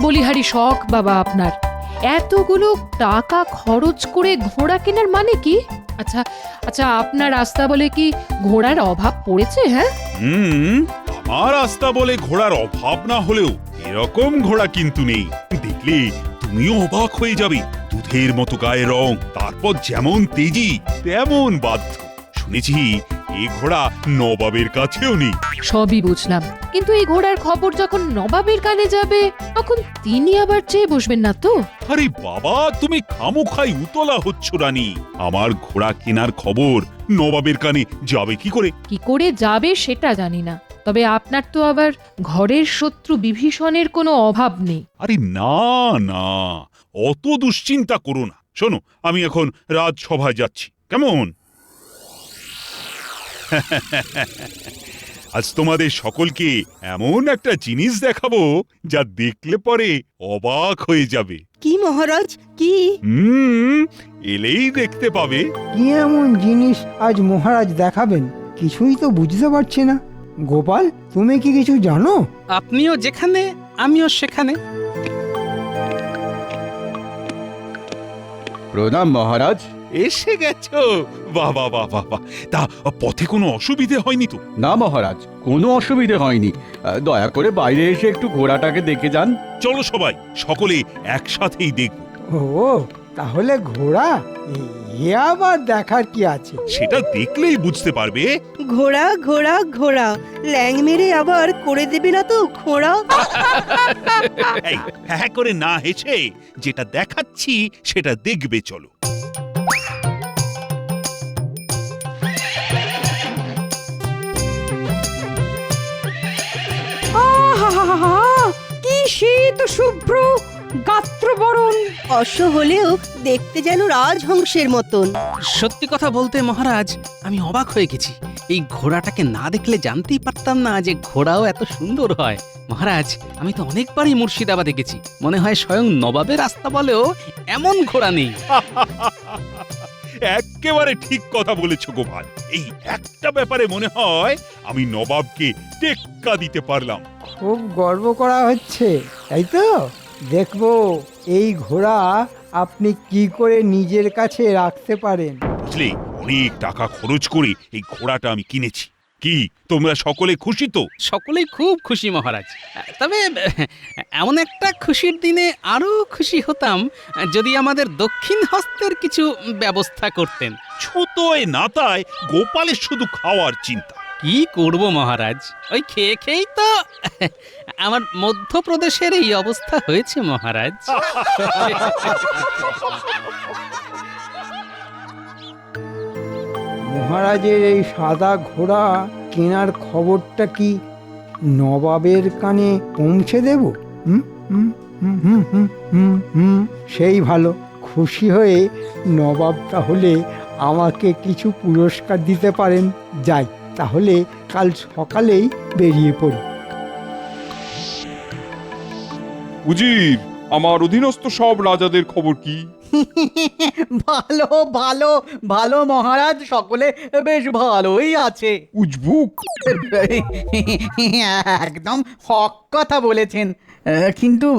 বলিহারি শখ বাবা আপনার। এতগুলো টাকা খরচ করে ঘোড়া কেনার মানে কি? আচ্ছা আচ্ছা, আপনার রাস্তা বলে কি ঘোড়ার অভাব পড়েছে? হ্যাঁ, আমার রাস্তা বলে ঘোড়ার অভাব না হলেও এরকম ঘোড়া কিন্তু নেই। দেখলে তুমিও অবাক হয়ে যাবে। দুধের মতো গায়ের রং, তারপর যেমন তেজি তেমন বাধ্য। শুনেছি এই ঘোড়া নবাবের কাছেও নেই। সবই বুঝলাম, কিন্তু এই ঘোড়ার খবর যখন নবাবের কানে যাবে তখন তিনি আবার চেয়ে বসবেন না তো? আরে বাবা, তুমি খামোখাই উতলা হচ্ছ রানী। আমার ঘোড়া কেনার খবর নবাবের কানে যাবে কি করে? কি করে যাবে সেটা জানি না, তবে আপনার তো আবার ঘরের শত্রু বিভীষণের কোনো অভাব নেই। আরে না না, অত দুশ্চিন্তা করো না। শোনো, আমি এখন রাজসভায় যাচ্ছি, কেমন? আজ তোমাদের সকলকে এমন একটা জিনিস দেখাবো যা দেখলে পরে অবাক হয়ে যাবে। কি মহারাজ, কি? এলেই দেখতে পাবে। কি এমন জিনিস আজ মহারাজ দেখাবেন? কিছুই তো বুঝতে পারছি না। গোপাল, তুমি কি কিছু জানো? আপনিও যেখানে আমিও সেখানে। প্রণাম মহারাজ। এসে গেছো? বাবা বাবা বাবা, তা পথে কোনো অসুবিধে হয়নি তো? না মহারাজ, কোনো অসুবিধে হয়নি। দয়া করে বাইরে এসে একটু ঘোড়াটাকে দেখে যান। চলো সবাই, সকলে একসাথেই দেখব। ও, তাহলে ঘোড়া? এ আবার দেখার কি আছে? সেটা দেখলেই বুঝতে পারবে। ঘোড়া ঘোড়া ঘোড়া, ল্যাং মেরে আবার করে দেবে না তো ঘোড়া? এই, হ্যাঁ করে না হেসে যেটা দেখাচ্ছি সেটা দেখবে, চলো। কি শীত শুভ্র গাত্রবরণ! অশ্ব হলেও দেখতে যেন রাজহংসের মতন। সত্যি কথা বলতে মহারাজ, আমি অবাক হয়ে গেছি। এই ঘোড়াটাকে না দেখলে জানতেই পারতাম না যে ঘোড়াও এত সুন্দর হয়। মহারাজ, আমি তো অনেকবারই মুর্শিদাবাদে গেছি, মনে হয় স্বয়ং নবাবের রাস্তা বলেও এমন ঘোড়া নেই। একেবারে ঠিক কথা বলেছো গোপাল। এই একটা ব্যাপারে মনে হয় আমি নবাবকে টেক্কা দিতে পারলাম। খুব গর্ব করা হচ্ছে, তাই তো? দেখবো এই ঘোড়া আপনি কি করে নিজের কাছে রাখতে পারেন। বুঝলে, অনেক টাকা খরচ করে এই ঘোড়াটা আমি কিনেছি। কি তোমরা সকলে খুশি তো? সকলেই খুব খুশি মহারাজ। তবে এমন একটা খুশির দিনে আরো খুশি হতাম যদি আমাদের দক্ষিণ হস্তের কিছু ব্যবস্থা করতেন। ছোটয় নাতায় গোপালের শুধু খাওয়ার চিন্তা। কি করব মহারাজ, ওই খেয়ে খেয়েই তো আমার মধ্যপ্রদেশের এই অবস্থা হয়েছে মহারাজ। মহারাজের এই সাদা ঘোড়া কেনার খবরটা কি নবাবের কানে পৌঁছে দেব? হুম হুম হুম হুম হুম হুম হুম, সেই ভালো। খুশি হয়ে নবাব তাহলে আমাকে কিছু পুরস্কার দিতে পারেন। যাই, তাহলে কাল সকালেই বেরিয়ে পড়ি। উজির, আমার অধীনস্থ সব রাজাদের খবর কি? ভালো ভালো ভালো মহারাজ, সকলে বেশ ভালোই আছে। উজবুক? একদম হক কথা বলেছেন। কিন্তু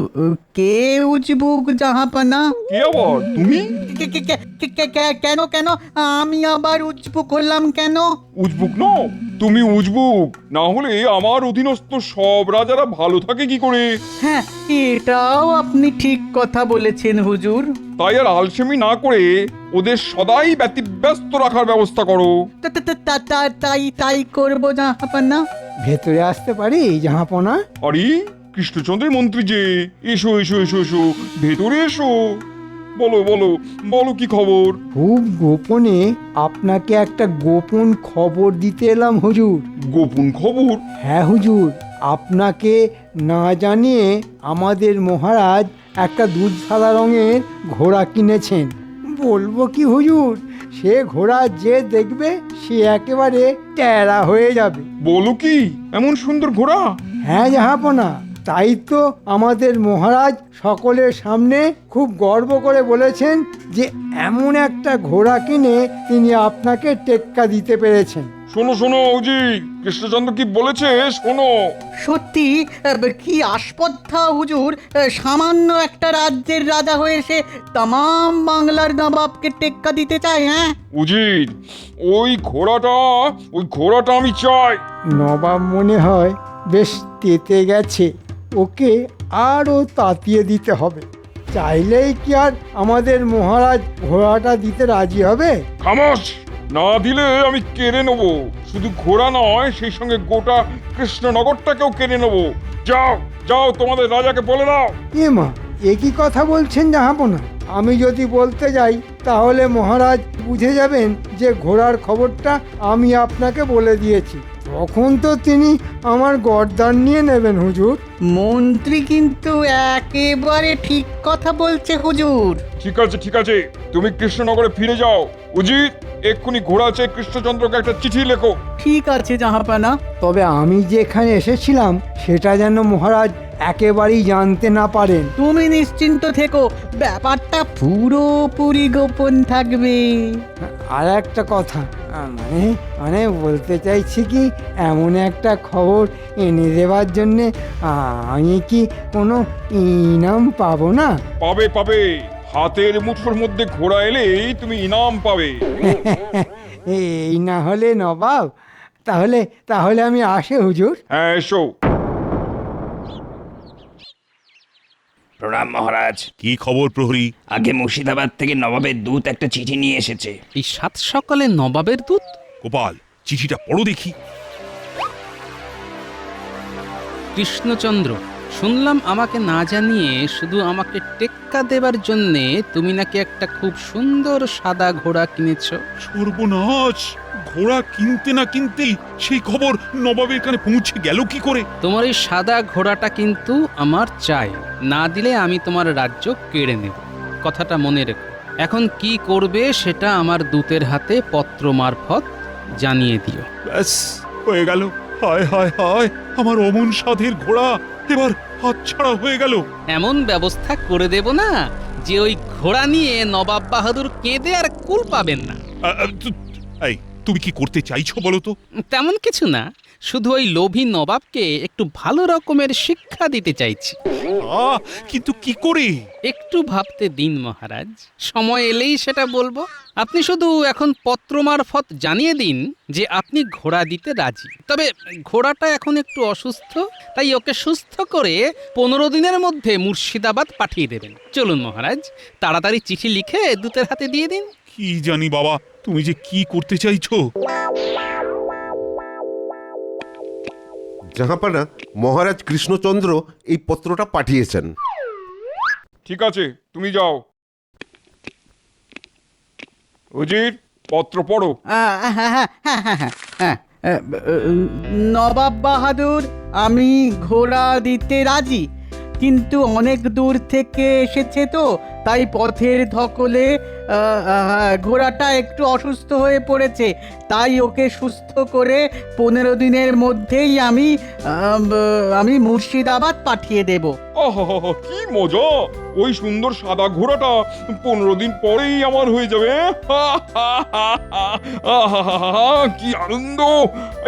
কে উজবুক জাহাপানা? কে আবার? তুমি? কেন কেন আমি আবার উজবুক হলাম কেন? উজবুক নও, তুমি উজবুক না হলে আমার অধীনস্থ সব রাজারা ভালো থাকে কি করে? হ্যাঁ, এটাও আপনি ঠিক কথা বলেছেন হুজুর। তাই আর আলসেমি না করে ওদের সদাই ব্যতিব্যস্ত রাখার ব্যবস্থা করো। তাই করবো জাহাপানা। ভেতরে আসতে পারি জাহাপনা? আরে কৃষ্ণচন্দ্রের মন্ত্রী যে, এসো এসো এসো এসো, ভেতরে এসো। বলো বলো বলো, কি খবর? খুব গোপনে আপনাকে একটা গোপন খবর দিতে এলাম হুজুর। গোপন খবর? হ্যাঁ হুজুর, আপনাকে না জানিয়ে আমাদের মহারাজ একটা দুধ সাদা রঙের ঘোড়া কিনেছেন। বলবো কি হুজুর, সে ঘোড়া যে দেখবে সে একেবারে ট্যারা হয়ে যাবে। বলো কি, এমন সুন্দর ঘোড়া? হ্যাঁ জাহাপনা, তাই তো আমাদের মহারাজ সকলের সামনে খুব গর্ব করে বলেছেন যে এমন একটা ঘোড়া কিনে তিনি আপনাকে টেক্কা দিতে পেরেছেন। শোনো শোনো উজি, কৃষ্ণচন্দ্র কি বলেছে শোনো। সত্যি কি আস্পর্ধা হুজুর, সামান্য একটা রাজ্যের রাজা হয়ে সে তামাম বাংলার নবাবকে টেক্কা দিতে চায়। হ্যাঁ, উজির ওই ঘোড়াটা আমি চাই। নবাব মনে হয় বেশ তেতে গেছে, ওকে আরও তাতিয়ে দিতে হবে। চাইলেই কি আর আমাদের মহারাজ ঘোড়াটা দিতে রাজি হবে? খামোশ, না দিলে আমি কেড়ে নেব। শুধু ঘোড়া নয়, সেই সঙ্গে গোটা কৃষ্ণনগরটাকেও কেড়ে নেব। যাও যাও, তোমাদের রাজাকে বলে দাও। এ মা, এ কি কথা বলছেন জাহাপনা? আমি যদি বলতে যাই তাহলে মহারাজ বুঝে যাবেন যে ঘোড়ার খবরটা আমি আপনাকে বলে দিয়েছি। তখন তো তিনি আমার গর্দান নিয়ে নেবেন হুজুর। মন্ত্রী কিন্তু একেবারে ঠিক কথা বলছে হুজুর। ঠিক আছে ঠিক আছে, তুমি কৃষ্ণনগরে ফিরে যাও। উজির, এক্ষুনি ঘোড়া চেয়ে কৃষ্ণচন্দ্রকে একটা চিঠি লেখো। ঠিক আছে জাহাপানা। তবে আমি যেখানে এসেছিলাম সেটা যেন মহারাজ একেবারেই জানতে না পারেন। তুমি নিশ্চিন্ত থেকো, ব্যাপারটা পুরোপুরি গোপন থাকবে। আর একটা কথা, মানে মানে বলতে চাইছি কি, এমন একটা খবর এনে দেওয়ার জন্যে আমি কি কোনো ইনাম পাবো না? পাবে পাবে, হাতের মুঠোর মধ্যে ঘোড়া এলেই তুমি ইনাম পাবে। এই না হলে নবাব, তাহলে তাহলে আমি আসি হুজুর। হ্যাঁ এসো। প্রণাম মহারাজ। কি খবর প্রহরী? আগে মুর্শিদাবাদ থেকে নবাবের দূত একটা চিঠি নিয়ে এসেছে। এই সাত সকালে নবাবের দূত? গোপাল, চিঠিটা পড়ো দেখি। কৃষ্ণচন্দ্র, শুনলাম আমাকে না জানিয়ে শুধু আমাকে টেক্কা দেবার জন্যে তুমি নাকি একটা খুব সুন্দর সাদা ঘোড়া কিনেছো। সর্বনাশ! ঘোড়া কিনতে না কিনতেই সেই খবর নবাবের কানে পৌঁছে গেল কি করে? তোমার এই সাদা ঘোড়াটা কিন্তু আমার চাই, না দিলে আমি তোমার রাজ্য কেড়ে নেব। কথাটা মনে রেখো। এখন কি করবে সেটা আমার দূতের হাতে পত্র মারফত জানিয়ে দিও। ব্যাস, হয়ে গেল। হায় হায় হায়, আমার অমন সাধের ঘোড়া এবার হাতছাড়া হয়ে গেল। এমন ব্যবস্থা করে দেব না যে ওই ঘোড়া নিয়ে নবাব বাহাদুর কেঁদে আর কুল পাবেন না। এই, তুমি কি করতে চাইছো বলো তো? তেমন কিছু না, শুধু ওই লোভী নবাবকে একটু ভালো রকমের শিক্ষা দিতে চাইছি। কিন্তু কি করে? একটু ভাবতে দিন মহারাজ, সময় এলেই সেটা বলবো। আপনি শুধু এখন পত্র মারফত জানিয়ে দিন যে আপনি ঘোড়া দিতে রাজি। তবে ঘোড়াটা এখন একটু অসুস্থ, তাই ওকে সুস্থ করে 15 দিনের মধ্যে মুর্শিদাবাদ পাঠিয়ে দেবেন। চলুন মহারাজ, তাড়াতাড়ি চিঠি লিখে দূতের হাতে দিয়ে দিন। কি জানি বাবা, তুমি যে কি করতে চাইছো। জাহাপানা, মহারাজ কৃষ্ণচন্দ্র এই পত্রটা পাঠিয়েছেন। ঠিক আছে, তুমি যাও। উজির, পত্র পড়ো। নবাব বাহাদুর, আমি ঘোড়া দিতে রাজি, কিন্তু অনেক দূর থেকে এসেছে তো, তাই পথের ধকলে ঘোড়াটা একটু অসুস্থ হয়ে পড়েছে। তাই ওকে সুস্থ করে 15 দিনের মধ্যেই আমি মুর্শিদাবাদ পাঠিয়ে দেব। আহা, কি মজা! ওই সুন্দর সাদা ঘোড়াটা 15 দিন পরেই আমার হয়ে যাবে। আহা, কি আনন্দ!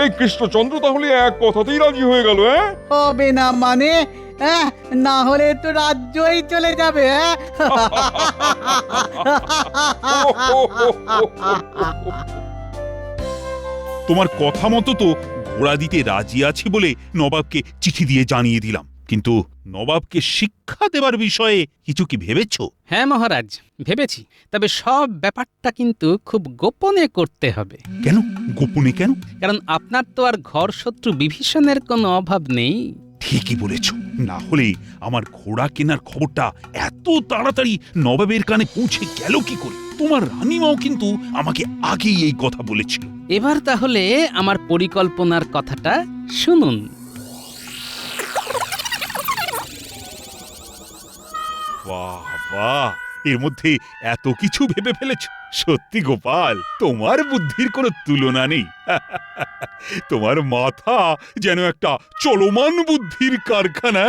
এই কৃষ্ণচন্দ্র তাহলে এক কথাতেই রাজি হয়ে গেল। হবে না মানে? না হলে তো রাজ্যই চলে যাবে। তোমার কথা মতো তো ঘোড়া দিতে রাজি আছি বলে নবাবকে চিঠি দিয়ে জানিয়ে দিলাম, কিন্তু নবাবকে শিক্ষা দেবার বিষয়ে কিছু কি ভেবেছো? হ্যাঁ মহারাজ, ভেবেছি। তবে সব ব্যাপারটা কিন্তু খুব গোপনে করতে হবে। কেন গোপনে কেন? কারণ আপনার তো আর ঘর শত্রু বিভীষণের কোনো অভাব নেই। ঠিকই বলেছ, না হলে আমার ঘোড়া কেনার খবরটা এত তাড়াতাড়ি নবাবের কানে পৌঁছে গেল কি করে? তোমার রানীমাও কিন্তু আমাকে আগেই এই কথা বলেছিল। এবার তাহলে আমার পরিকল্পনার কথাটা শুনুন। বাহ বাহ, এর মধ্যে এত কিছু ভেবে ফেলেছ। সত্যি গোপাল, তোমার বুদ্ধির কোনো তুলনা নেই। তোমার মাথা যেন একটা চলমান বুদ্ধির কারখানা।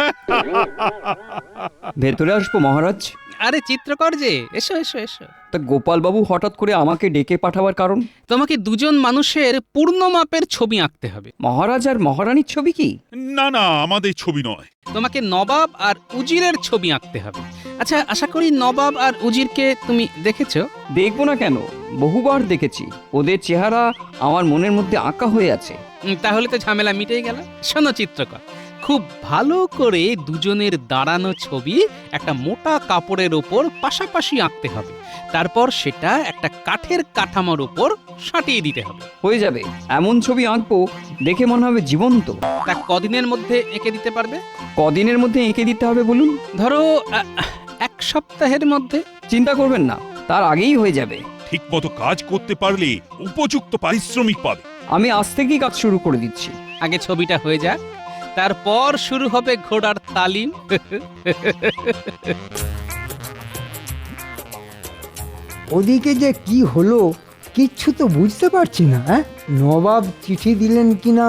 ভেতরে আসবো মহারাজ? আরে চিত্রকর যে, এসো এসো এসো। তা গোপালবাবু হঠাৎ করে আমাকে ডেকে পাঠাবার কারণ? তোমাকে দুজন মানুষের পূর্ণ মাপের ছবি আঁকতে হবে। মহারাজ আর মহারানীর ছবি কি? না না, আমাদের ছবি নয়। তোমাকে নবাব আর উজিরের ছবি আঁকতে হবে। আচ্ছা, আশা করি নবাব আর উজিরকে তুমি দেখেছো? দেখবো না কেন, বহুবার দেখেছি। ওদের চেহারা আমার মনের মধ্যে আঁকা হয়ে আছে। তাহলে তো ঝামেলা মিটেই গেল। শোনো চিত্রকর, খুব ভালো করে দুজনের দাঁড়ানো ছবি একটা মোটা কাপড়ের ওপর পাশাপাশি আঁকতে হবে। তারপর সেটা একটা কাঠের কাঠামোর ওপর সাঁটিয়ে দিতে হবে। হয়ে যাবে, এমন ছবি আঁকবো দেখে মনে হবে জীবন্ত। তা কদিনের মধ্যে এঁকে দিতে পারবে? কদিনের মধ্যে এঁকে দিতে হবে বলুন? ধরো 1 সপ্তাহের মধ্যে। চিন্তা করবেন না, তার আগেই হয়ে যাবে। ঠিক মতো কাজ করতে পারলে উপযুক্ত পারিশ্রমিক পাবে। আমি আজ থেকেই কাজ শুরু করে দিচ্ছি। আগে ছবিটা হয়ে যাক, তারপর শুরু হবে ঘোড়ার তালিম। ওদিকে যে কি হলো কিচ্ছু তো বুঝতে পারছি না। নবাব চিঠি দিলেন কিনা,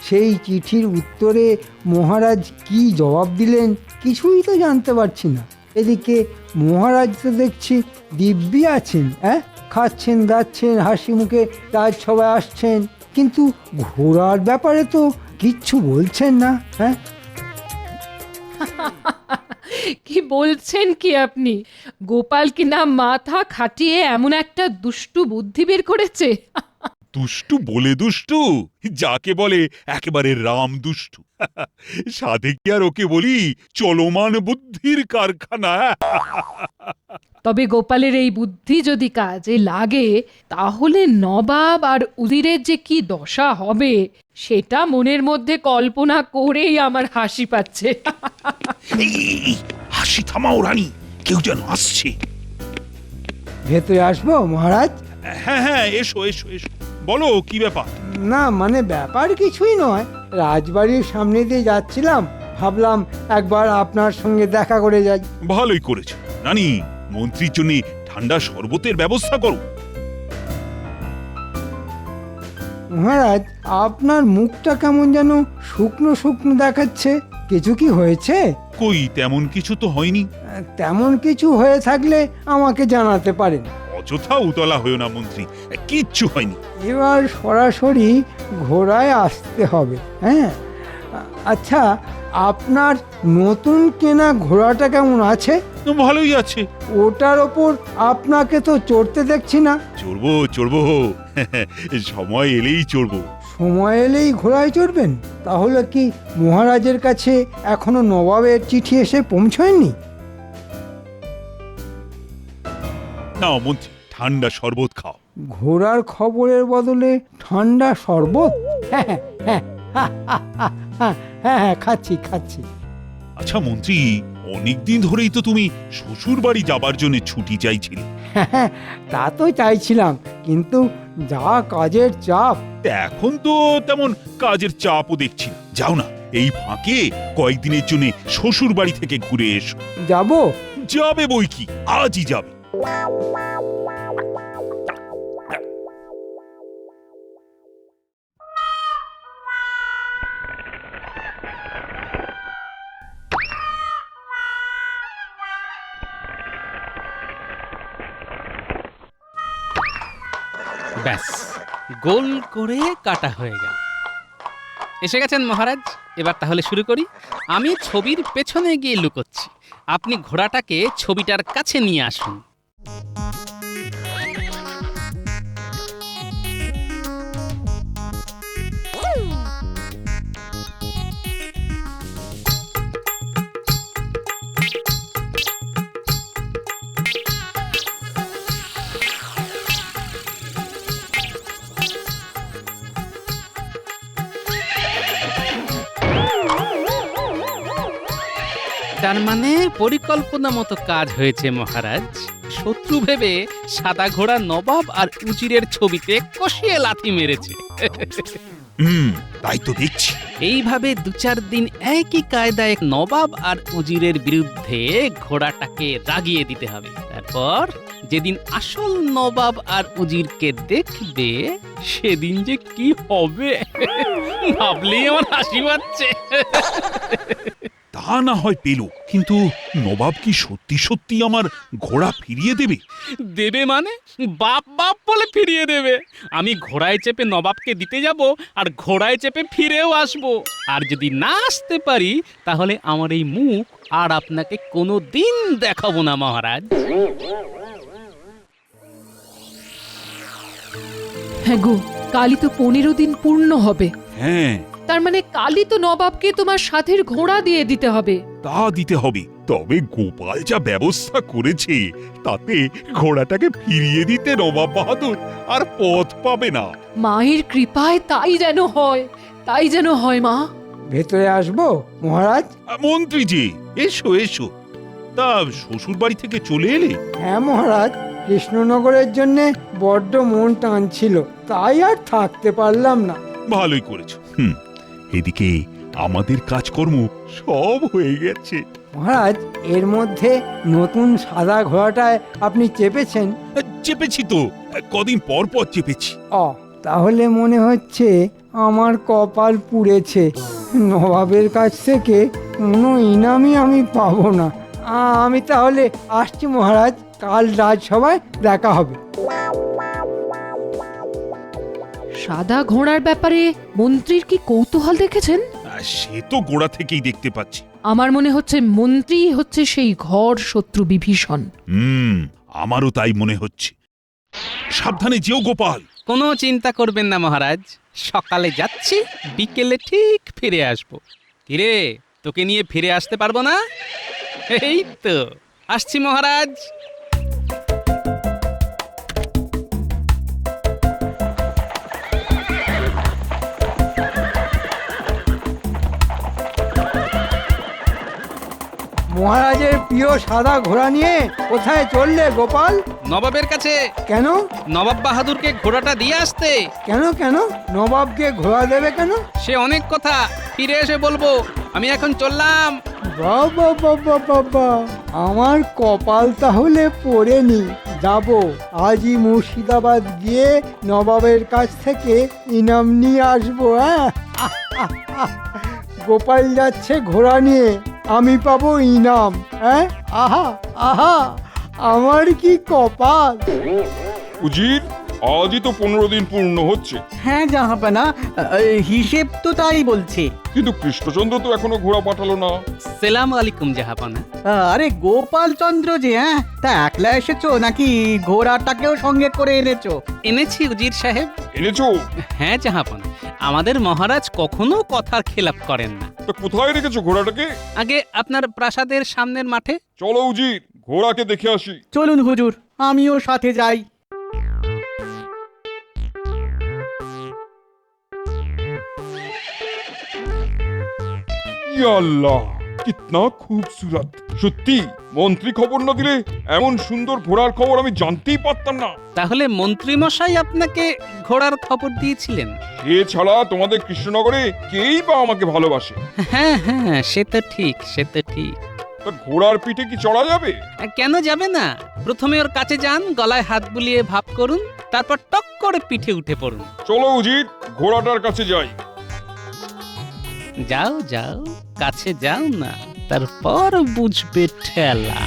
সেই চিঠির উত্তরে মহারাজ কি জবাব দিলেন কিছুই তো জানতে পারছি না। এদিকে মহারাজ তো দেখছি দিব্যি আছেন, খাচ্ছেন দাচ্ছেন, হাসি মুখে রাজসভায় আসছেন, কিন্তু ঘোড়ার ব্যাপারে তো কিচ্ছু বলছেন না। কি বলছেন কি আপনি? গোপাল কি না মাথা খাটিয়ে এমন একটা দুষ্টু বুদ্ধি বের করেছে? দুষ্টু বলে দুষ্টু, যাকে বলে একেবারে রাম দুষ্টু। সাধে কি আর ওকে বলি চলমান বুদ্ধির কারখানা। তবে গোপালের এই বুদ্ধি যদি কাজে লাগে, তাহলে নবাব আর উজিরের যে কি দশা হবে সেটা মনের মধ্যে কল্পনা করেই আমার হাসি পাচ্ছে। হাসি থামাও রানী, কেউ যেন আসছে। ভেতরে আসবো মহারাজ? হ্যাঁ হ্যাঁ, এসো এসো এসো, বলো কি ব্যাপার? না মানে ব্যাপার কিছুই নয়, রাজবাড়ির সামনে দিয়ে যাচ্ছিলাম, ভাবলাম একবার আপনার সঙ্গে দেখা করে যাই। ভালোই করেছো রানী, মন্ত্রীর জন্য ঠান্ডা শরবতের ব্যবস্থা করো। মহারাজ, আপনার মুখটা কেমন যেন শুকনো শুকনো দেখাচ্ছে, কিছু কি হয়েছে? কই তেমন কিছু তো হয়নি। তেমন কিছু হয়ে থাকলে আমাকে জানাতে পারেন। অযথা উতলা হয়েও না মন্ত্রী, কিচ্ছু হয়নি। এবার সরাসরি ঘোড়ায় আসতে হবে। আচ্ছা, আপনার নতুন কেনা ঘোড়াটা কেমন আছে? ভালোই আছে। ওটার ওপর আপনাকে তো চড়তে দেখছি না। চড়বো চড়বো, সময় এলেই চড়বো। সময় এলেই ঘোড়ায় চড়বেন? তাহলে কি মহারাজের কাছে এখনো নবাবের চিঠি এসে পৌঁছয়নি? নাও মন্ত্রী, ঠান্ডা শরবত খাও। ঘোড়ার খবরের বদলে ঠান্ডা শরবত? হ্যাঁ হ্যাঁ হ্যাঁ হ্যাঁ, খাচ্ছি খাচ্ছি। আচ্ছা মন্ত্রী, অনেকদিন ধরেই তো তুমি শ্বশুর বাড়ি যাবার জন্য ছুটি চাইছিলে। হ্যাঁ, তা তো চাইছিলাম, কিন্তু যা কাজের চাপ। এখন তো তেমন কাজের চাপও দেখছি না। যাও না, এই ফাঁকে কয়েকদিনের জন্য শ্বশুর বাড়ি থেকে ঘুরে এসো। যাব? যাবে বই কি, আজই যাবে। ব্যাস, গোল করে কাটা হয়ে গেল। এসে গেছেন মহারাজ, এবার তাহলে শুরু করি। আমি ছবির পেছনে গিয়ে লুকোচ্ছি, আপনি ঘোড়াটাকে ছবিটার কাছে নিয়ে আসুন। তার মানে পরিকল্পনা মতো কাজ হয়েছে মহারাজ। শত্রু ভেবে সাদা ঘোড়া নবাব আর উজিরের ছবিতে কষিয়ে লাথি মেরেছে। তাই তো দেখছি। এইভাবে 2-4 দিন একই কায়দায় নবাব আর উজিরের বিরুদ্ধে ঘোড়াটাকে রাগিয়ে দিতে হবে। তারপর যেদিন আসল নবাব আর উজিরকে দেখবে, সেদিন যে কি হবে ভাবলেই আমার হাসি পাচ্ছে। তা না হয় পেল, কিন্তু নবাব কি সত্যি সত্যি আমার ঘোড়া ফিরিয়ে দেবে? দেবে মানে বাপ বাপ বলে ফিরিয়ে দেবে। আমি ঘোড়ায় চেপে নবাবকে দিতে যাব আর ঘোড়ায় চেপে ফিরেও আসব। আর যদি না আসতে পারি তাহলে আমার এই মুখ আর আপনাকে কোনো দিন দেখাবো না মহারাজ। হ্যাঁ গো, কালই তো 15 দিন পূর্ণ হবে। হ্যাঁ, তার মানে কালই তো নবাবকে তোমার সাথের ঘোড়া দিয়ে দিতে হবে। তা দিতে হবে। তবে গোপাল যা ব্যবস্থা করেছে তাতে ঘোড়াটাকে ফিরিয়ে দিতে নবাব বাহাদুর আর পথ পাবে না। মায়ের কৃপায় তাই যেন হয়, তাই যেন হয় মা। ভেতরে আসবো মহারাজ? মন্ত্রী জি, এসো এসো। তা শ্বশুর বাড়ি থেকে চলে এলে? হ্যাঁ মহারাজ, কৃষ্ণনগরের জন্য বড্ড মন টানছিল, তাই আর থাকতে পারলাম না। ভালোই করেছো। এদিকে আমাদের কাজকর্ম সব হয়ে গেছে। মহারাজ, এর মধ্যে নতুন সাদা ঘোড়াটায় আপনি চেপেছেন? চেপেছি তো, কদিন পর পর চেপেছি। তাহলে মনে হচ্ছে আমার কপাল পুড়েছে। নবাবের কাছ থেকে কোনো ইনামই আমি পাবো না। আমি তাহলে আসছি মহারাজ, কাল রাজসভায় দেখা হবে। সাদা ঘোড়ার ব্যাপারে মন্ত্রীর কি কৌতূহল দেখেছেন? সে তো গোড়া থেকেই দেখতে পাচ্ছি। আমার মনে হচ্ছে মন্ত্রী হচ্ছে সেই ঘর শত্রু বিভীষণ। আমারও তাই মনে হচ্ছে। সাবধানে যেও গোপাল। কোনো চিন্তা করবেন না মহারাজ, সকালে যাচ্ছি, বিকেলে ঠিক ফিরে আসবো। কিরে, তোকে নিয়ে ফিরে আসতে পারবো না? এই তো আসছি মহারাজ। মহারাজের প্রিয় সাদা ঘোড়া নিয়ে কোথায় চললে গোপাল? নবাবের কাছে। কেন? নবাব বাহাদুরকে ঘোড়াটা দিয়ে আসতে। কেন কেন? নবাবকে ঘোড়া দেবে কেন? সে অনেক কথা, ফিরে এসে বলবো। আমি এখন চললাম। বাবা বাবা বাবা, আমার কপাল তাহলে পড়েনি। যাব, আজই মুর্শিদাবাদ গিয়ে নবাবের কাছ থেকে ইনাম নিয়ে আসবো। হ্যাঁ, গোপাল যাচ্ছে ঘোড়া নিয়ে, আমি পাবো ইনাম। হ্যাঁ, আহা আহা, আমার কি কপাল। উজির, আজই তো 15 দিন পূর্ণ হচ্ছে। হ্যাঁ জাহাপানা, হিসেব তো তাই বলছে। কিন্তু কৃষ্ণচন্দ্র তো এখনো ঘোড়া পাঠালো না। সালাম আলাইকুম জাহাপানা। আরে গোপাল চন্দ্র যে, হ্যাঁ তা একলা এসেছো নাকি ঘোড়াটাকেও সঙ্গে করে এনেছো? এনেছি উজির সাহেব। এনেছো? হ্যাঁ জাহাপানা, আমাদের মহারাজ কখনো কথার খেলাপ করেন না। তা কোথায় রেখেছো ঘোড়াটাকে? আগে আপনার প্রাসাদের সামনের মাঠে। চলো উজির, ঘোড়াকে দেখে আসি। চলুন হুজুর, আমিও সাথে যাই। ইয়া আল্লাহ, কিতনা খুবসুরত। সত্যি মন্ত্রী খবর না দিলে এমন সুন্দর ঘোড়ার খবর আমি জানতেই পারতাম না। তাহলে মন্ত্রী মশাই আপনাকে ঘোড়ার খবর দিয়েছিলেন? এছাড়া তোমাদের কৃষ্ণনগরে কেই বা আমাকে ভালোবাসে। হ্যাঁ হ্যাঁ, সে তো ঠিক, সে তো ঠিক। তা ঘোড়ার পিঠে কি চড়া যাবে? কেন যাবে না? প্রথমে ওর কাছে যান, গলায় হাত বুলিয়ে ভাব করুন, তারপর টক করে পিঠে উঠে পড়ুন। চলো উজির, ঘোড়াটার কাছে যাই। যাও যাও, কাছে যাও না, তারপর বুঝবে ঠেলা।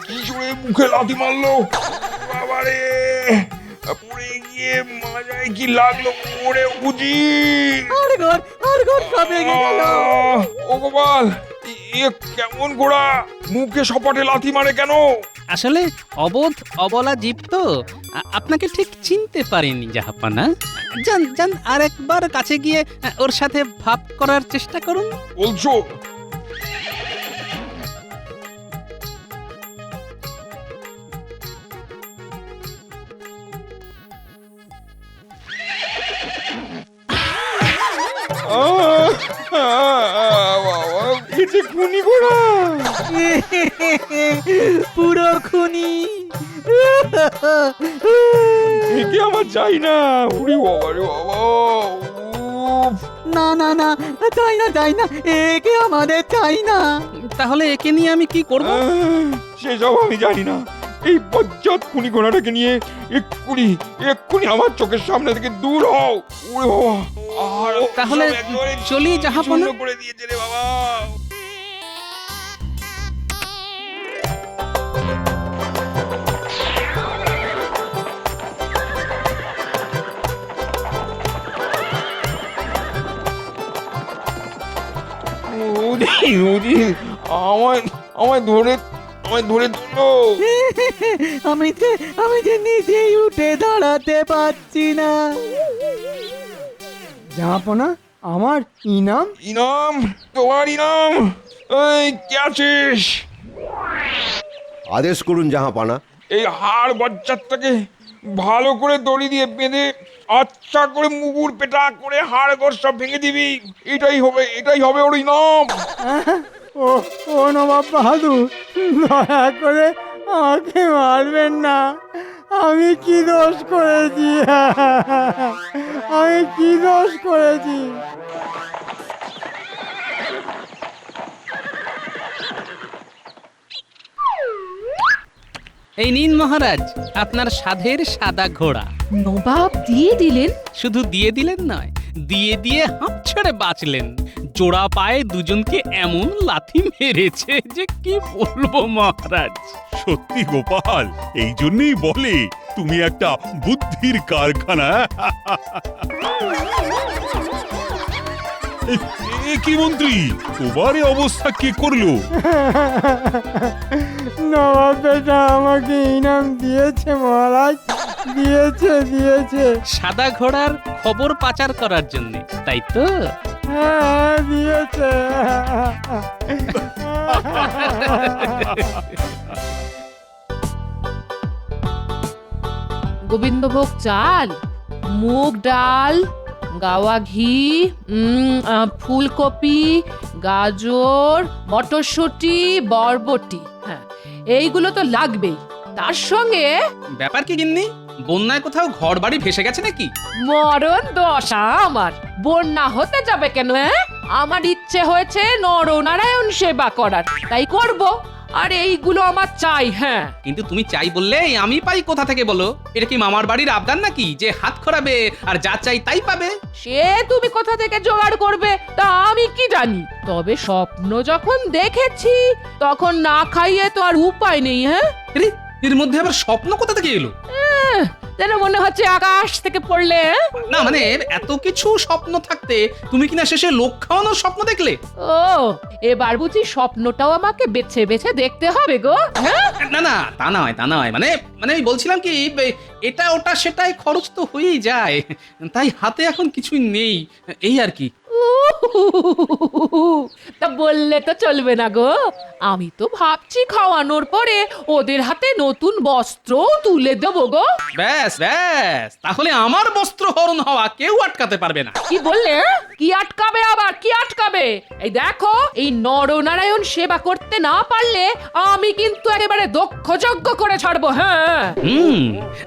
কি জোরে মুখে লাথি মারলো বাবারে! পড়ে গিয়ে মাজায় কি লাগলো ওরে উজির! ও গোপাল, এ কেমন ঘোড়া, মুখে সপাটে লাথি মারে কেন? আসলে অবোধ অবলা জীব তো, আপনাকে ঠিক চিনতে পারেনি জাহাপানা। যান যান, আর একবার কাছে গিয়ে ওর সাথে ভাব করার চেষ্টা করুন। বলছো? খুনি ঘোড়া, পুরো খুনি। একে আমার চাই না। উড়ি বাবা রে বাবা! না না না, চাই না চাই না, একে আমাদের চাই না। তাহলে একে নিয়ে আমি কি করব? সেসব আমি জানি না। এই বজ্জাত খুনি ঘোড়াটাকে নিয়ে এক্ষুনি আমার চোখের সামনে থেকে দূর হও। ওরে বাবা, আর তাহলে সব একেবারে চলি জাহাপনা। চূর্ণ করে দিয়েছে রে বাবা। উদিন, আমায় ধরে তুলো। আমি যে নিজেই উঠে দাঁড়াতে পারছি না। জাহাপনা, আমার ইনাম? ইনাম? তোমার ইনাম? এই কে আছিস? আদেশ করুন জাহাপানা। এই হাড় বজ্জাতটাকে ভালো করে দড়ি দিয়ে বেঁধে আচ্ছা করে মুগুর পেটা করে হাড় গোড় সব ভেঙে দিবি। এটাই হবে ওর ইনাম। ও ও নবাব বাহাদুর, দয়া করে আমাকে মারবেন না। আমি কি দোষ করেছি? আমি কি দোষ করেছি? এই নিন মহারাজ, আপনার সাধের সাদা ঘোড়া। নবাব দিয়ে দিলেন? শুধু দিয়ে দিলেন নয়, দিয়ে দিয়ে হাঁপ ছেড়ে বাঁচলেন। জোড়া পায়ে দুজনকে এমন লাথি মেরেছে যে কি বলবো মহারাজ। সত্যি গোপাল, এই জন্যই বলে তুমি একটা বুদ্ধির কারখানা। এ কি মন্ত্রী, তোমার এই অবস্থা কে করলো? নবাব বেটা আমাকে ইনাম দিয়েছে মহারাজ, দিয়েছে। সাদা ঘোড়ার খবর পাচার করার জন্য, তাই তো? হ্যাঁ, দিয়েছে। গোবিন্দভোগ চাল, মুগ ডাল, গাওয়া ঘি, ফুলকপি, গাজর, মটরশুঁটি, বরবটি, হ্যাঁ এইগুলো তো লাগবেই। তার সঙ্গে ব্যাপার কি গিন্নি, বন্যায় কোথাও ঘর বাড়ি ভেসে গেছে নাকি? মরণ দশা আমার, বন্যা হতে যাবে কেন? আমার ইচ্ছে হয়েছে নরনারায়ণ সেবা করার, তাই করব। আর এইগুলো আমার চাই। হ্যাঁ, কিন্তু তুমি চাই বললে আমি পাই কোথা থেকে বলো? এটা কি মামার বাড়ির আবদার নাকি যে হাত খরাবে আর যা চাই তাই পাবে? সে তুমি কোথা থেকে জোগাড় করবে তা আমি কি জানি। তবে স্বপ্ন যখন দেখেছি তখন না খাইয়ে তো আর উপায় নেই। হ্যাঁ, আরে, এর মধ্যে আবার স্বপ্ন কোথা থেকে এলো? যেন মনে হচ্ছে আকাশ থেকে পড়লে। না মানে এত কিছু স্বপ্ন থাকতে তুমি কিনা শেষে লোক খাওয়ানোর স্বপ্ন দেখলে? ও, এবার বুঝি স্বপ্নটাও আমাকে বেছে বেছে দেখতে হবে গো? হ্যাঁ, না তা নয় মানে আমি বলছিলাম কি, এটা ওটা সেটাই খরচ তো হয়েই যায়, তাই হাতে এখন কিছুই নেই, এই আর কি। তা বললে তো চলবে না গো। আমি তো ভাবছি খাওয়ানোর পরে ওদের হাতে নতুন বস্ত্র তুলে দেবো গো। ব্যাস তাহলে আমার বস্ত্র হরণ হওয়া কেউ আটকাতে পারবে না। কি বললে? কি আটকাবে? আবার কি আটকাবে? এই দেখো, এই নরনারায়ণ সেবা করতে না পারলে আমি কিন্তু একেবারে দক্ষ যজ্ঞ করে ছাড়বো। হ্যাঁ,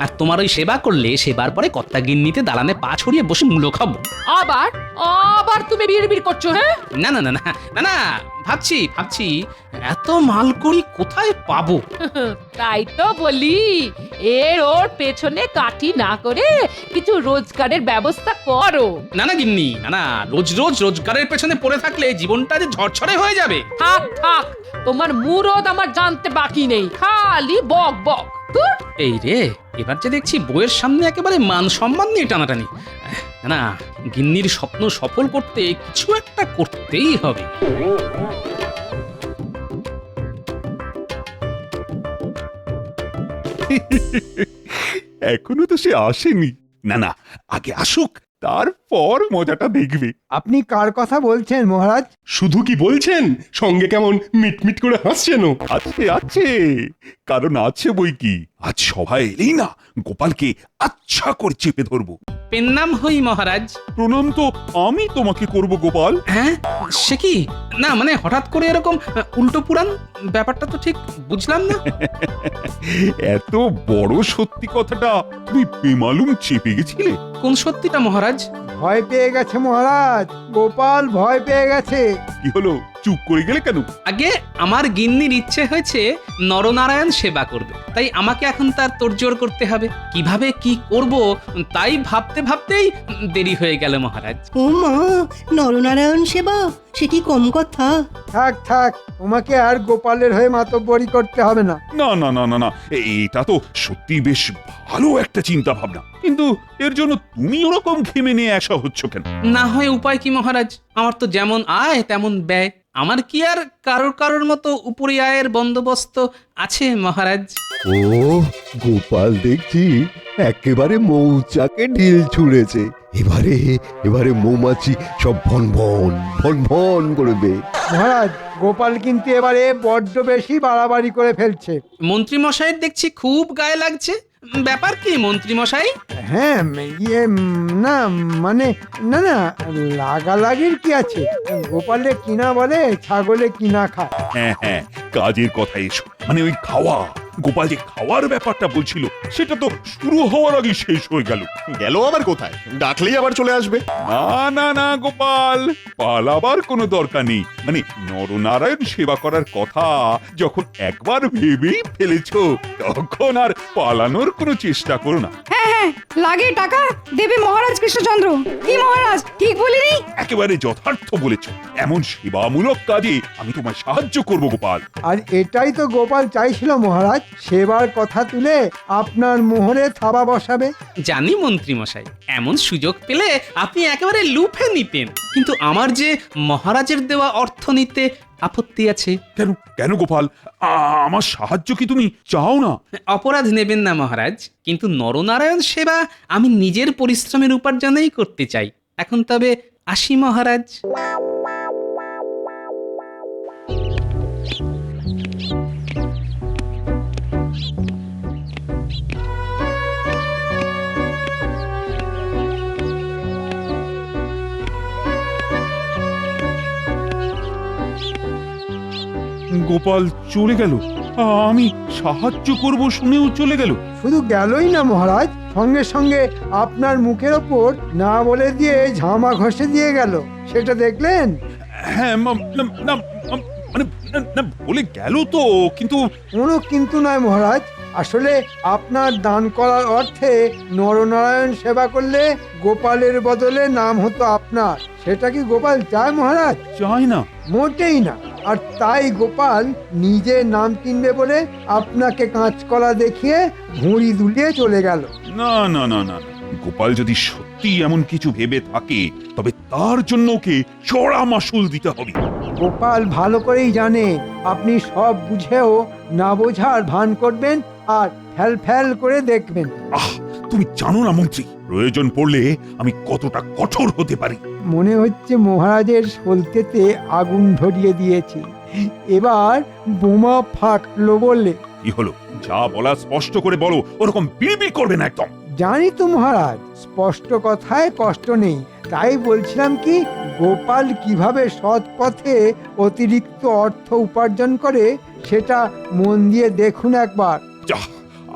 আর তোমার ওই সেবা করলে সেবার পরে কর্তা গিন্নিতে দালানে পা ছড়িয়ে বসে মূল্য খাবো। আবার তুমি বিড়বিড় করছো? হ্যাঁ, না ভাবছি এত মালকড়ি কোথায় পাবো? তাই তো বলি, ওর পেছনে কাঠি না করে কিছু রোজগারের ব্যবস্থা করো। না গিন্নি, না রোজ রোজগারের পেছনে পড়ে থাকলে জীবনটা যে ঝরঝরে হয়ে যাবে। থাক, তোমার মুরদ আমার জানতে বাকি নেই, খালি বক বক। এই রে, এবার যে দেখছি বইয়ের সামনে একেবারে মান সম্মান নিয়ে টানাটানি। না, গিন্নির স্বপ্ন সফল করতে কিছু একটা করতেই হবে। এখনো তো সে আসেনি। না, আগে আসুক, তারপর মজাটা দেখবে। আপনি কার কথা বলছেন মহারাজ? শুধু কি বলছেন, সঙ্গে কেমন মিটমিট করে হাসছেন? আছে, কারণ আছে বই কি। আজ সভায় এলেই না গোপালকে আচ্ছা করে চেপে ধরবো। পেন নাম হই মহারাজ। প্রণাম তো আমি তোমাকে করব গোপাল। হ্যাঁ, সে কি? না মানে হঠাৎ করে এরকম উল্টো পুরাণ, ব্যাপারটা তো ঠিক বুঝলাম না। এত বড় সত্যি কথাটা তুমি বেমালুম চেপে গেছিলে। কোন সত্যিটা মহারাজ? ভয় পেয়ে গেছে মহারাজ, গোপাল ভয় পেয়ে গেছে। কি হলো, চুপ করে গেলে কেন? আগে আমার গিন্নির ইচ্ছে হয়েছে নরনারায়ণ সেবা করবে, তাই আমাকে এখন তার তোড়জোড় করতে হবে। কিভাবে কি করব তাই ভাবতে ভাবতেই দেরি হয়ে গেল মহারাজ। ও মা, নরনারায়ণ সেবা, সে কি কম কথা। থাক থাক, তোমাকে আর গোপালের হয়ে মাতব্বরি করতে হবে না। না না না না না, এটা তো সত্যি বেশ ভালো একটা চিন্তা ভাবনা, কিন্তু এর জন্য তুমি ওরকম ঘেমে নিয়ে আসা হচ্ছ কেন? না হয় উপায় কি মহারাজ? আমার তো যেমন আয় তেমন ব্যয়। আমার কি আর কারোর মতো উপরি আয়ের বন্দোবস্ত আছে মহারাজ? ও গোপাল দেখছি একেবারে মৌচাকে ঢিল ছুঁড়েছে। এবারে মৌমাছি সব ভন ভন ভন ভন করবে। মহারাজ, গোপাল কিন্তু এবারে বড্ড বেশি বাড়াবাড়ি করে ফেলছে। মন্ত্রী মশাইয়ের দেখছি খুব গায়ে লাগছে। ব্যাপার কি মন্ত্রী মশাই? হ্যাঁ, না মানে না না, লাগালাগির কি আছে? গোপালে কিনা বলে, ছাগলে কিনা খায়। হ্যাঁ হ্যাঁ, কাজের কথা এসো, মানে ওই খাওয়া। গোপাল যে খাওয়ার ব্যাপারটা বলছিল সেটা তো শুরু হওয়ার আগে শেষ হয়ে গেল। গেল আবার কোথায়? ডাকলেই আবার চলে আসবে। না না না গোপাল, পালাবার কোনো দরকার নেই। মানে নরনারায়ণ সেবা করার কথা যখন একবার ভেবেই ফেলেছো, তখন আর পালানোর কোনো চেষ্টা করো না। হ্যাঁ হ্যাঁ, লাগে টাকা দেবে মহারাজ কৃষ্ণচন্দ্র। কি মহারাজ, ঠিক বলিনি? একেবারে যথার্থ বলেছ। এমন সেবামূলক কাজে আমি তোমায় সাহায্য করব গোপাল। আর এটাই তো গোপাল চাইছিল মহারাজ, সেবার কথা তুলে আপনার মোহরে থাবা বসাবে। জানি মন্ত্রী মশাই, এমন সুযোগ পেলে আপনি একেবারে লুফে নিতেন, কিন্তু আমার যে মহারাজের দেওয়া অর্থ নিতে আপত্তি আছে। কেন কেন গোপাল, আমার সাহায্য কি তুমি চাও না? অপরাধ নেবেন না মহারাজ, কিন্তু নরনারায়ণ সেবা আমি নিজের পরিশ্রমের উপার্জনেই করতে চাই। এখন তবে আসি মহারাজ। গোপাল চলে গেল, আমি সাহায্য করব শুনেও চলে গেল। শুধু গেলই না মহারাজ, সঙ্গে সঙ্গে আপনার মুখের ওপর না বলে দিয়ে ঝামা ঘষে দিয়ে গেল। সেটা দেখলেন? হ্যাঁ, মানে না বলে গেল তো, কিন্তু কোনো কিন্তু নয় মহারাজ, আসলে আপনার দান করার অর্থে নরনারায়ণ সেবা করলে গোপালের বদলে নাম হতো আপনার। সেটা কি গোপাল চায় মহারাজ? চাই না, মোটেই না। আর তাই গোপাল নিজে নাম কিনবে বলে আপনাকে কাঁচকলা দেখিয়ে ঘুড়ি দুলিয়ে চলে গেল। না না না না, গোপাল যদি সত্যি এমন কিছু ভেবে থাকে, তবে তার জন্য ওকে চড়া মাসুল দিতে হবে। গোপাল ভালো করেই জানে আপনি সব বুঝেও না বোঝার ভান করবেন আর ফ্যাল ফ্যাল করে দেখবেন। তুমি জানো না মন্ত্রী, প্রয়োজন পড়লে আমি কতটা কঠোর হতে পারি। মনে হচ্ছে মহারাজের সলতেতে আগুন ধরিয়ে দিয়েছি, এবার বোমা ফাটলো বলে। কি হলো, যা বলা স্পষ্ট করে বলো, ওরকম বিড়বিড় করবে না একদম। জানি তো মহারাজ, স্পষ্ট কথায় কষ্ট নেই, তাই বলছিলাম কি, গোপাল কিভাবে সৎ পথে অতিরিক্ত অর্থ উপার্জন করে সেটা মন দিয়ে দেখুন একবার। যাহ,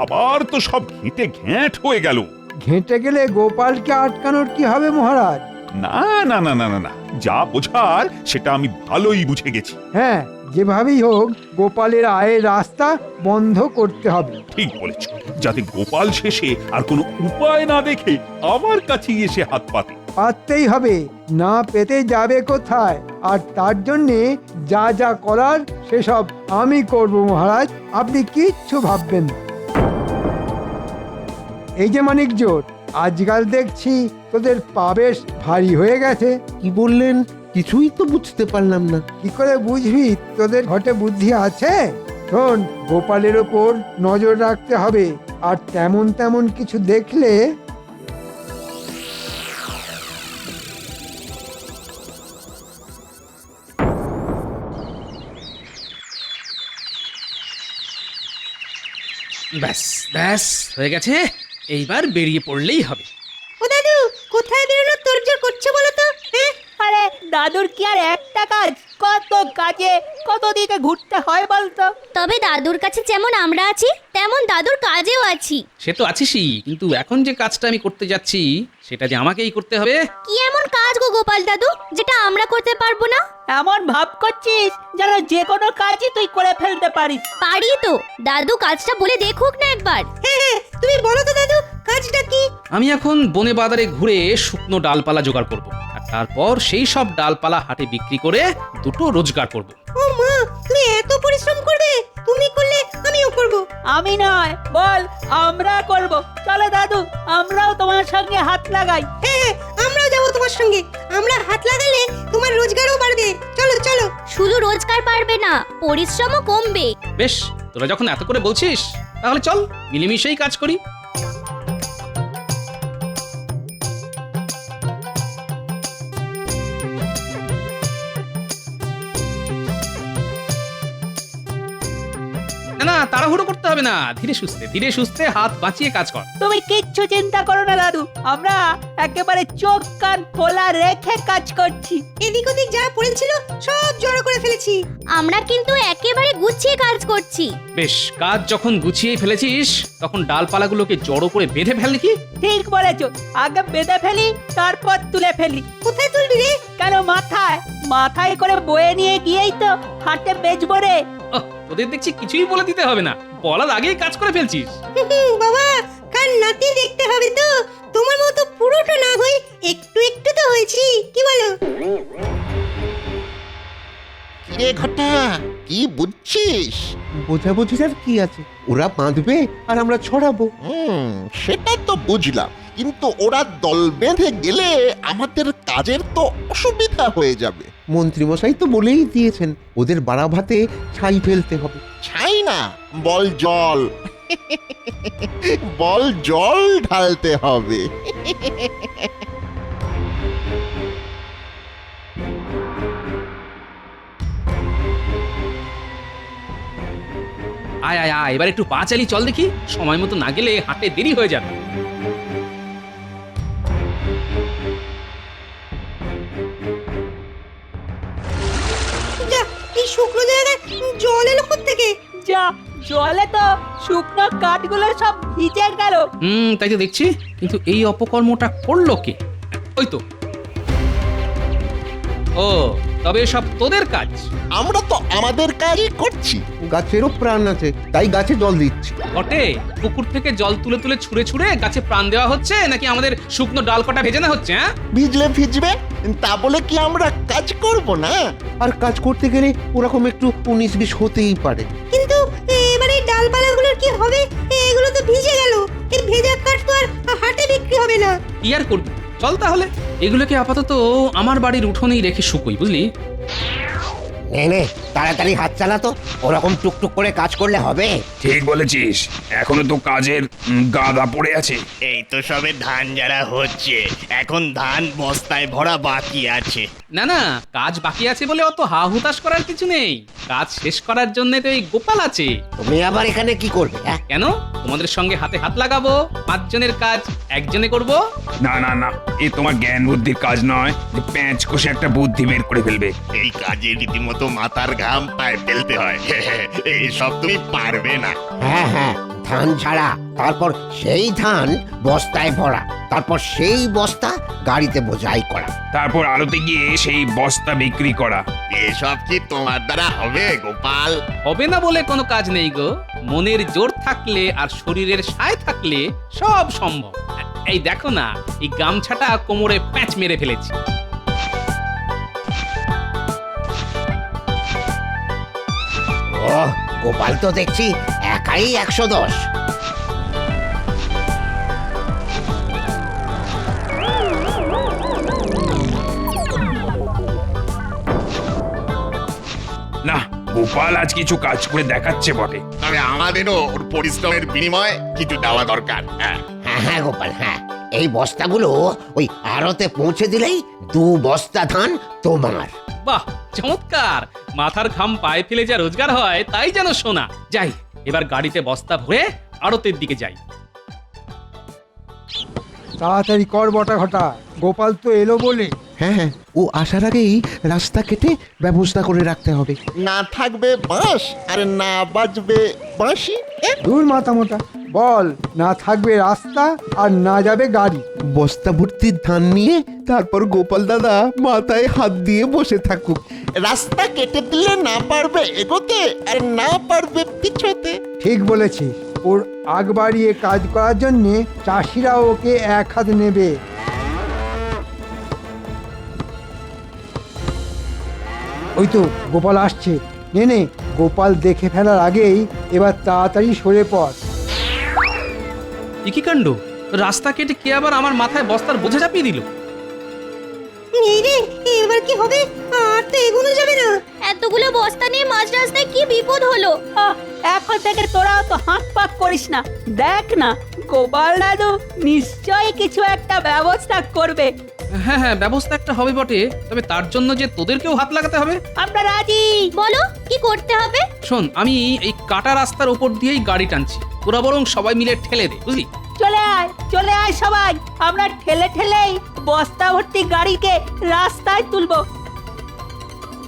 আবার তো সব ঘেঁটে ঘ্যাঁট হয়ে গেল। ঘেঁটে গেলে গোপালকে আটকানোর কি হবে মহারাজ? না না না না না না, যা বোঝার সেটা আমি ভালোই বুঝে গেছি। হ্যাঁ, যেভাবেই হোক গোপালের আয়ের রাস্তা বন্ধ করতে হবে। ঠিক বলেছ, যাতে গোপাল শেষে আর কোনো উপায় না দেখে আমার কাছে এসে হাত পাতে। পারতেই হবে, না পেতে যাবে কোথায়? আর তার জন্যে যা যা করার সেসব আমি করব মহারাজ, আপনি কিচ্ছু ভাববেন না। এই যে মানিক জোট, আজকাল দেখছি তোদের পা বেশ ভারী হয়ে গেছে। কি বললেন? কিছুই তো বুঝতে পারলাম না। কি করে বুঝবি? তোদের ঘটে বুদ্ধি আছে? শোন, গোপালের ওপর নজর রাখতে হবে, আর তেমন তেমন কিছু দেখলে ব্যাস ব্যাস হয়ে গেছে, এইবার বেরিয়ে পড়লেই হবে। ও দাদু, কোথায় বেরোনো তোরজোর করছে বলো তো? আরে দাদুর কি আর একটা কাজ, কত কাজে কত দিকে ঘুরতে হয় বলতো। তবে দাদুর কাছে যেমন আমরা আছি তেমন দাদুর কাজেও আছি। সে তো আছিসই, কিন্তু এখন যে কাজটা আমি করতে যাচ্ছি সেটা যে আমাকেই করতে হবে। কি এমন কাজ গো গোপাল দাদু যেটা আমরা করতে পারবো না? এমন ভাব করছিস যেন যে কোনো কাজই তুই করে ফেলতে পারিস। পারি তো, দাদু কাজটা বলে দেখুক না একবার। হ্যাঁ, তুমি বলো তো দাদু, কাজটা কি? আমি এখন বনে বাজারে ঘুরে শুকনো ডালপালা জোগাড় করব, আর তারপর সেই সব ডালপালা হাটে বিক্রি করে দুটো রোজগার করব। ও মা, তুমি এত পরিশ্রম করবে? তুমি করলে আমিও করব। আমি নয়, বল আমরা করব। চলো দাদু, আমরাও তোমার সঙ্গে হাত লাগাই। হ্যাঁ, আমরাও যাব তোমার সঙ্গে। আমরা হাত লাগালে তোমার রোজগারও বাড়বে। চলো চলো। শুধু রোজগার পারবে না, পরিশ্রমও কমবে। বেশ, তোরা যখন এত করে বলছিস তাহলে চল মিলেমিশেই কাজ করি। না না, তাড়াহুড়ো করতে হবে না, ধীরে সুস্থে হাত বাঁচিয়ে কাজ কর। তুমি কিচ্ছু চিন্তা করো না দাদু, আমরা একেবারে চোখ কান খোলা রেখে কাজ করছি। এদিক ওদিক যা পড়েছিল সব জড়ো করে ফেলেছি। আমরা কিন্তু একেবারে গুছিয়ে কাজ করছি। বেশ, কাজ যখন গুছিয়ে ফেলেছিস তখন ডালপালাগুলোকে জড়ো করে বেঁধে ফেল দেখি। ঠিক বলেছো, আগে বেঁধে ফেলি তারপর তুলে ফেলি। কোথায় তুলবি রে? কেন মাথায়? মাথায় করে বয়ে নিয়ে গিয়েই তো হাতে বেচবো রে। তোদের দেখছি কিছুই বলে দিতে হবে না, বলার আগেই কাজ করে ফেলছিস। বাবা, কাল নাতি দেখতে হবে তো, তোমার মতো পুরোটা না হই একটু একটু তো হয়েছি, কি বলো? রে ঘটা, কি বুঝছিস? বোঝাবুঝির আর কি আছে? ওরা বাঁধবে আর আমরা ছড়াবো। সেটা তো বুঝলাম, কিন্তু ওরা দল বেঁধে গেলে আমাদের কাজের তো অসুবিধা হয়ে যাবে। মন্ত্রীমশাই তো বলেই দিয়েছেন ওদের বাড়া ভাতে ছাই ফেলতে হবে। ছাই না, বল জল। বল জল ঢালতে হবে। আয় আয় আয়, এবার একটু পা চালি চল দেখি, সময় মতো না গেলে হাটে দেরি হয়ে যাবে। এই শুকনো জায়গায় জল এলো কোত্থেকে? যা, জলে তো শুকনো কাঠগুলো সব ভিজে গেল। তাই তো দেখছি, কিন্তু এই অপকর্মটা করলো কে? ওই তো। ও, তবে সব তোদের কাজ? আমরা তো আমাদের কাজই করছি। গাছেরও প্রাণ আছে, তাই গাছে জল দিচ্ছি। বটে, পুকুর থেকে জল তুলে তুলে ছুঁড়ে ছুঁড়ে গাছে প্রাণ দেওয়া হচ্ছে নাকি আমাদের শুকনো ডাল কটা ভেজানো হচ্ছে? হ্যাঁ, ভিজলে ভিজবে, তা বলে কি আমরা কাজ করব না? আর কাজ করতে গেলে ওরকম একটু 19-20 হতেই পারে। কিন্তু এবারে ডালপালাগুলোর কি হবে? এগুলো তো ভিজে গেল। এই ভেজা কাঠ তো আর হাটে বিক্রি হবে না। কি আর করবি, চল তাহলে এগুলোকে আপাতত আমার বাড়ির উঠোনেই রেখে শুকোই, বুঝলি? নে তাড়াতাড়ি হাত চালাতো, ওরকম টুকটুক করে কাজ করলে হবে? ঠিক বলেছিস, এখনো তো কাজের গাদা পড়ে আছে। এই তো সবে ধান যারা হচ্ছে, এখন ধান বস্তায় ভরা বাকি আছে। না না, কাজ বাকি আছে বলে অত হা হুতাশ করার কিছু নেই। কাজ শেষ করার জন্য তো এই গোপাল আছে। তুমি আবার এখানে কি করবে? কেন, তোমাদের সঙ্গে হাতে হাত লাগাবো, 5 জনের কাজ একজনে করব। না না না, এ তোমার জ্ঞান বুদ্ধির কাজ নয় যে প্যাঁচ কষে একটা বুদ্ধি বের করে ফেলবে। এই কাজে রীতিমতো মাথার ঘাম পায়ে ফেলতে হয়। এই সব তুমি পারবে না। হ্যাঁ, ধান ছাড়া, তারপর সেই ধান বস্তায় ভরা, তারপর সেই বস্তা গাড়িতে বোঝাই করা, তারপর আলোতে গিয়ে সেই বস্তা বিক্রি করা। এসব কি তোমার দ্বারা হবে গোপাল? হবে না বলে কোনো কাজ নেই গো। মনের জোর থাকলে আর শরীরের সায় থাকলে সব সম্ভব। এই দেখো না, এই গামছাটা কোমরে প্যাঁচ মেরে ফেলেছি। ও গোপাল তো দেখছি একাই 110। না, গোপাল আজ কিছু কাজ করে দেখাচ্ছে বটে। তবে আমাদেরও ওর পরিশ্রমের বিনিময়ে কিছু দেওয়া দরকার। হ্যাঁ গোপাল, হ্যাঁ, এই বস্তাগুলো ওই আড়তে পৌঁছে দিলেই 2 বস্তা ধান তোমার। বাহ, চমৎকার! মাথার ঘাম পায়ে ফেলে যা রোজগার হয় তাই যেন সোনা। যাই, এবার গাড়িতে বস্তা ভরে আড়তের দিকে যাই। তাড়াতাড়ি কর বটা ঘটা, গোপাল তো এলো বলে হ্যাঁ হ্যাঁ, ও আসার আগেই রাস্তা কেটে ব্যবস্থা করে রাখতে হবে। না থাকবে বাঁশ আর না বাজবে বাঁশি। দূর মাথা মোটা, বল না থাকবে রাস্তা আর না যাবে গাড়ি। বস্তা ভর্তি ধান নিয়ে তারপর গোপাল দাদা মাথায় হাত দিয়ে বসে থাকুক। রাস্তা কেটে দিলে না পারবে এগোতে আর না পারবে পিছোতে। ঠিক বলেছিস, ওর আগ বাড়িয়ে কাজ করার জন্যে চাষিরা ওকে এক হাত নেবে। ওই তো গোপাল আসছে, নে নে, গোপাল দেখে ফেলার আগেই এবার তাড়াতাড়ি সরে পড়। এ কি কাণ্ড, রাস্তা কেটে কে আবার আমার মাথায় বস্তার বোঝা চাপিয়ে দিল? এই রে, এবার কি হবে? আর তো এগোনো যাবে না। এতগুলো বস্তা নিয়ে মাঝ রাস্তায় কি বিপদ হলো? এখন থেকে তোরাও তো হাত পাত করিস না। দেখ না, গোপাল দাদু নিশ্চয়ই কিছু একটা ব্যবস্থা করবে। হ্যাঁ হ্যাঁ, ব্যবস্থা একটা হবে বটে, তবে তার জন্য যে তোদেরকেও হাত লাগাতে হবে। আমরা রাজি। বলো কি করতে হবে? শোন, আমি এই কাটা রাস্তার উপর দিয়েই গাড়ি টানছি, তোরা বরং সবাই মিলে ঠেলে দে, বুঝলি? চলে আয় সবাই, আমরা ঠেলে ঠেলেই বস্তা ভর্তি গাড়িকে রাস্তায় তুলবো।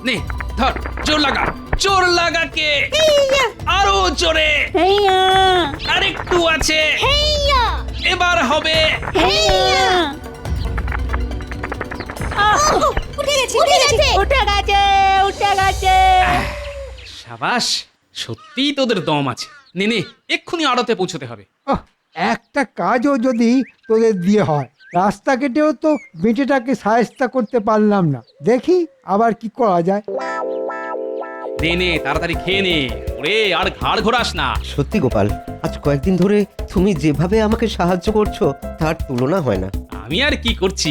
নে ধর, জোর লাগা কে, আরো জোরে, আরেকটু আছে, এবার হবে। উঠে গেছে। সাবাস, সত্যিই তোদের দম আছে। নে নে, এক্ষুনি আড়তে পৌঁছতে হবে। একটা কাজও যদি তোদের দিয়ে হয়, রাস্তা কেটেও তো বেটেটাকে সায়স্তা করতে পারলাম না, দেখি আবার কি করা যায়। নে নে, তাড়াতাড়ি খেয়ে নে, ওরে আর ঘাড় ঘোরাস না। সত্যি গোপাল, আজ কয়েকদিন ধরে তুমি যেভাবে আমাকে সাহায্য করছো তার তুলনা হয় না। আমি আর কি করছি,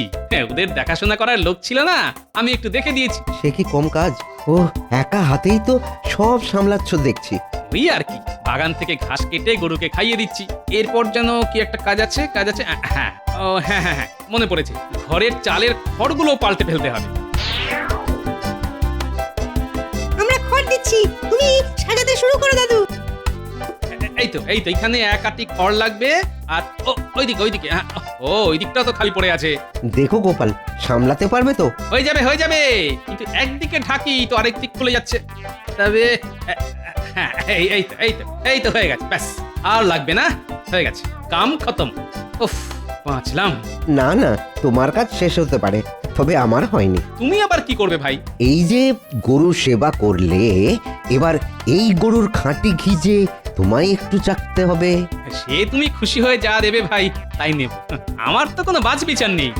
ওদের দেখাশোনা করার লোক ছিল না, আমি একটু দেখে দিয়েছি। সে কি কম কাজ? ও একা হাতেই তো সব সামলাচ্ছ দেখছি। ওই আর কি, বাগান থেকে ঘাস কেটে গরুকে খাইয়ে দিচ্ছি। এরপর যেন কি একটা কাজ আছে। হ্যাঁ, ও হ্যাঁ হ্যাঁ হ্যাঁ, মনে পড়েছে, ঘরের চালের খড়গুলো পাল্টে ফেলতে হবে। আমরা খড় দিচ্ছি, তুমি সাজাতে শুরু করো দাদু। এই তো এখানে এক আটি খড় লাগবে। আর ওইদিকে হ্যাঁ, ওই দিকটা তো খালি পড়ে আছে। দেখো গোপাল, সামলাতে পারবে তো? হয়ে যাবে, কিন্তু একদিকে ঢাকি তো আরেক দিক খুলে যাচ্ছে। তবে হ্যাঁ, এই তো হয়ে গেছে, ব্যাস আর লাগবে না, হয়ে গেছে, কাম খতম। উফ, বাঁচলাম। না না, তোমার কাজ শেষ হতে পারে, তবে আমার হয়নি। তুমি আবার কি করবে ভাই? এই যে গরু সেবা করলে, এবার এই গরুর খাঁটি ঘি যে তোমায় একটু চাকতে হবে। সে তুমি খুশি হয়ে যা দেবে ভাই তাই নেব, আমার তো কোনো বাজ বিচার নেই।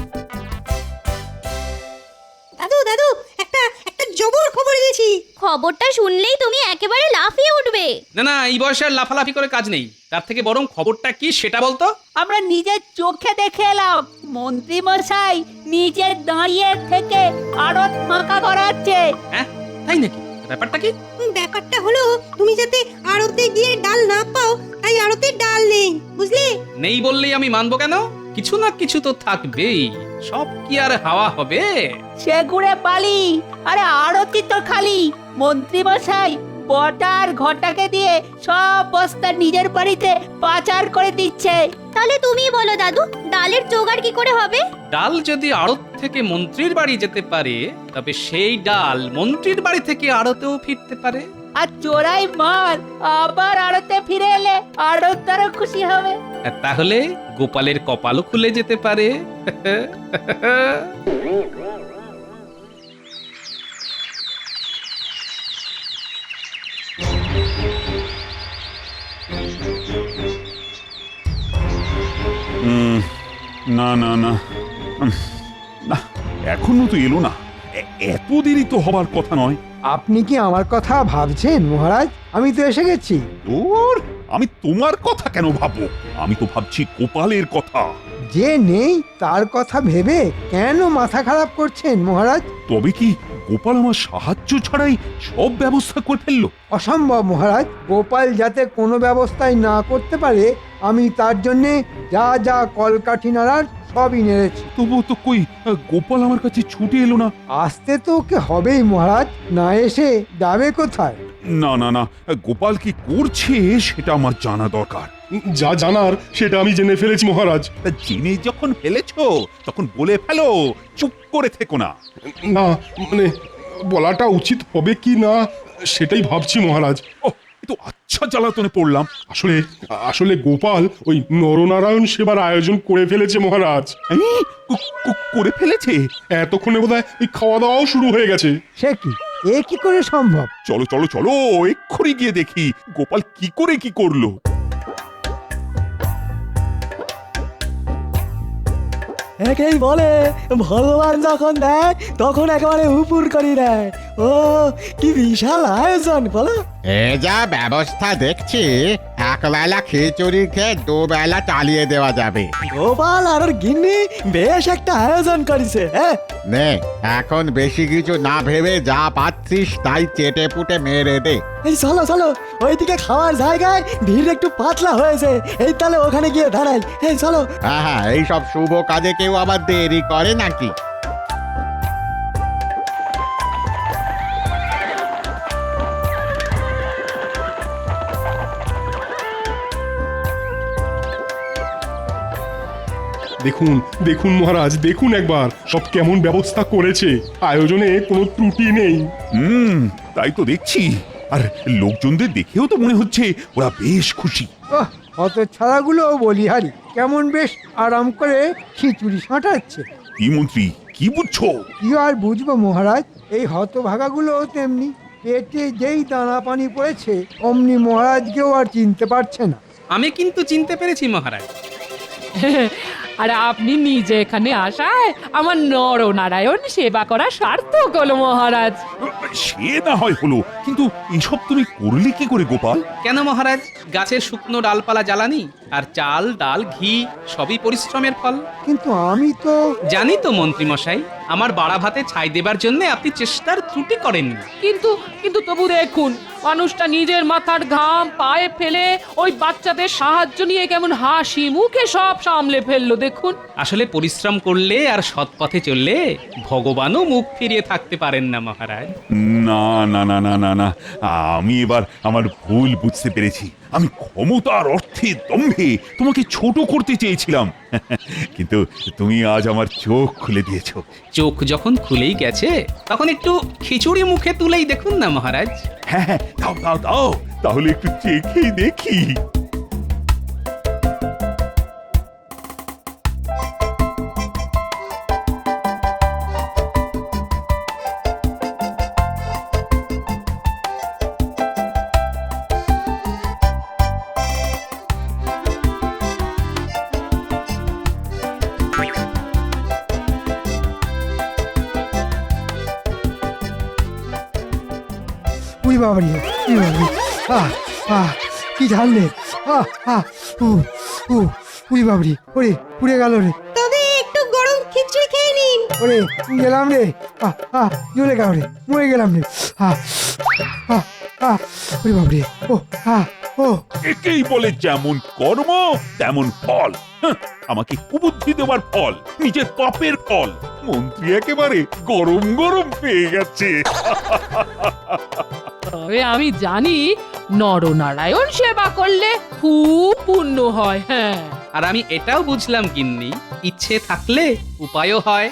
দাদু একটা জবর খবর দিয়েছি। খবরটা শুনলেই তুমি একেবারে লাফিয়ে উঠবে। না, এই বয়সে আর লাফালাফি করে কাজ নেই, তার থেকে বরং খবরটা কি সেটা বলতো। আমরা নিজের চোখে দেখে এলাম, মন্ত্রী মশাই নিজের দাঁড়িয়ে থেকে আড়ত ফাঁকা করাচ্ছে। হ্যাঁ, তাই নাকি? ব্যাপারটা কি? ব্যাপারটা হলো, তুমি যাতে আড়তে গিয়ে ডাল না পাও, তাই আড়তে ডাল নেই, বুঝলে? নেই বললেই আমি মানবো কেন? কিছু না কিছু তো থাকবেই, সব কি আর হাওয়া হবে? সে ঘুরে পালি, আরে আড়তি তো খালি। মন্ত্রী মশাই বটার ঘটাকে দিয়ে সব বস্তা নিজের বাড়িতে পাচার করে দিচ্ছে। তাহলে তুমি বলো দাদু, ডালের জোগাড় কি করে হবে? ডাল যদি আড়ত থেকে মন্ত্রীর বাড়ি যেতে পারে, তবে সেই ডাল মন্ত্রীর বাড়ি থেকে আড়তেও ফিরতে পারে। আর চোরাই মাল আবার আড়তে ফিরে এলে আড়তদারও খুশি হবে। আর তাহলে গোপালের কপালও খুলে যেতে পারে। না না না না, এখনো তো এলো না, এত দেরি তো হবার কথা নয়। আপনি কি আমার কথা ভাবছেন মহারাজ? আমি তো এসে গেছি। তোর আমি তোমার কথা কেন ভাববো? আমি তো ভাবছি গোপালের কথা। যে নেই তার কথা ভেবে কেন মাথা খারাপ করছেন মহারাজ? তবে কি গোপাল আমার সাহায্য ছাড়াই সব ব্যবস্থা করে ফেললো? অসম্ভব মহারাজ, গোপাল যাতে কোনো ব্যবস্থাই না করতে পারে আমি তার জন্যে যা যা কলকাঠি নাড়ার সবই নেড়েছি। তবুও তো কই গোপাল আমার কাছে ছুটে এলো না। আসতে তো ওকে হবেই মহারাজ, না এসে যাবে কোথায়? না না না, গোপাল কি করছে সেটা আমার জানা দরকার। যা জানার সেটা আমি জেনে ফেলেছি মহারাজ। তা জেনে যখন ফেলেছো তখন বলে ফেলো, চুপ করে থেকো না। না মানে বলাটা উচিত হবে কি না সেটাই ভাবছি মহারাজ। ওহ, এ তো আচ্ছা জ্বালাতনে পড়লাম। আসলে আসলে গোপাল ওই নরনারায়ণ সেবার আয়োজন করে ফেলেছে মহারাজ। এই, করে ফেলেছে? এতক্ষণে বোধহয় ওই খাওয়া দাওয়াও শুরু হয়ে গেছে। সে কি, এ কি করে সম্ভব? চলো চলো চলো, এক্ষুনি গিয়ে দেখি গোপাল কি করে কি করলো। একেই বলে ভগবান যখন দেয় তখন একেবারে উপুর করি দেয়। ও কি বিশাল আয়োজন বলো। এ যা ব্যবস্থা দেখছি, একবেলা খিচুড়ি খেয়ে দুবেলা চালিয়ে দেওয়া যাবে। গোপাল আর ওর গিন্নি বেশ একটা আয়োজন করেছে। হ্যাঁ নে, এখন বেশি কিছু না ভেবে যা পাচ্ছিস তাই চেটে পুটে মেরে দে। এই চলো চলো, ওইদিকে খাওয়ার জায়গায় ভিড় একটু পাতলা হয়েছে, এই তাহলে ওখানে গিয়ে দাঁড়াই। এই চলো। হ্যাঁ হ্যাঁ, এইসব শুভ কাজে কেউ আবার দেরি করে নাকি? দেখুন দেখুন মহারাজ, দেখুন একবার সব কেমন ব্যবস্থা করেছে। আয়োজনে কোনো ত্রুটি নেই। তাই তো দেখছি। আর লোকজনদের দেখেও তো মনে হচ্ছে ওরা বেশ খুশি। অত ছাড়াগুলো বলিহারি কেমন বেশ আরাম করে খিচুড়ি সাঁটাচ্ছে। কি মন্ত্রী, কি বুঝছো? কি আর বুঝবো মহারাজ, এই হতভাগাগুলো তেমনি পেটে যেই দানা পানি পড়েছে অমনি মহারাজকেও আর চিনতে পারছে না। আমি কিন্তু চিনতে পেরেছি মহারাজ। আর আপনি নিজে এখানে আসায় আমার নরনারায়ণ সেবা করা সার্থক হলো মহারাজ। সে না হয় হলো, কিন্তু এসব তুমি করলে কি করে গোপাল? কেন মহারাজ, গাছের শুকনো ডালপালা জ্বালানি আর চাল ডাল ঘি সবই পরিশ্রমের ফল। কিন্তু আমি তো জানি তো মন্ত্রী মশাই, আমার বাড়া ভাতে ছাই দেবার জন্য আপনি চেষ্টার ত্রুটি করেননি। কিন্তু কিন্তু তবু দেখুন, মানুষটা নিজের মাথার ঘাম পায়ে ফেলে ওই বাচ্চাদের সাহায্য নিয়ে কেমন হাসি মুখে সব সামলে ফেললো দেখুন। আসলে পরিশ্রম করলে আর সৎ পথে চললে ভগবানও মুখ ফিরিয়ে থাকতে পারেন না মহারাজ। না না না না না না, আমি এবার আমার ভুল বুঝতে পেরেছি। আমি ক্ষমতার অর্থে দম্ভে তোমাকে ছোট করতে চেয়েছিলাম, কিন্তু তুমি আজ আমার চোখ খুলে দিয়েছো। চোখ যখন খুলেই গেছে তখন একটু খিচুড়ি মুখে তুলেই দেখুন না মহারাজ। হ্যাঁ হ্যাঁ, দাও দাও দাও, তাহলে একটু চেখেই দেখি। উই বাবারি, উই বাবারি, কি ঝাললে, উই বাবারি, ওরে পুড়ে গেল রে। তবে একটু গরম খিচুড়ি খেয়ে নিন। ওরে গেলাম রে, জ্বলে গেল রে, মরে গেলাম রে। ওরে বাবরে, ও একেই বলে যেমন কর্ম তেমন ফল। আমাকে কুবুদ্ধি দেওয়ার ফল, নিজের পাপের ফল। মন্ত্রী একেবারে গরম গরম পেয়ে গেছে। তবে আমি জানি নরনারায়ণ সেবা করলে খুব পুণ্য হয়। হ্যাঁ, আর আমি এটাও বুঝলাম গিন্নি, ইচ্ছে থাকলে উপায়ও হয়।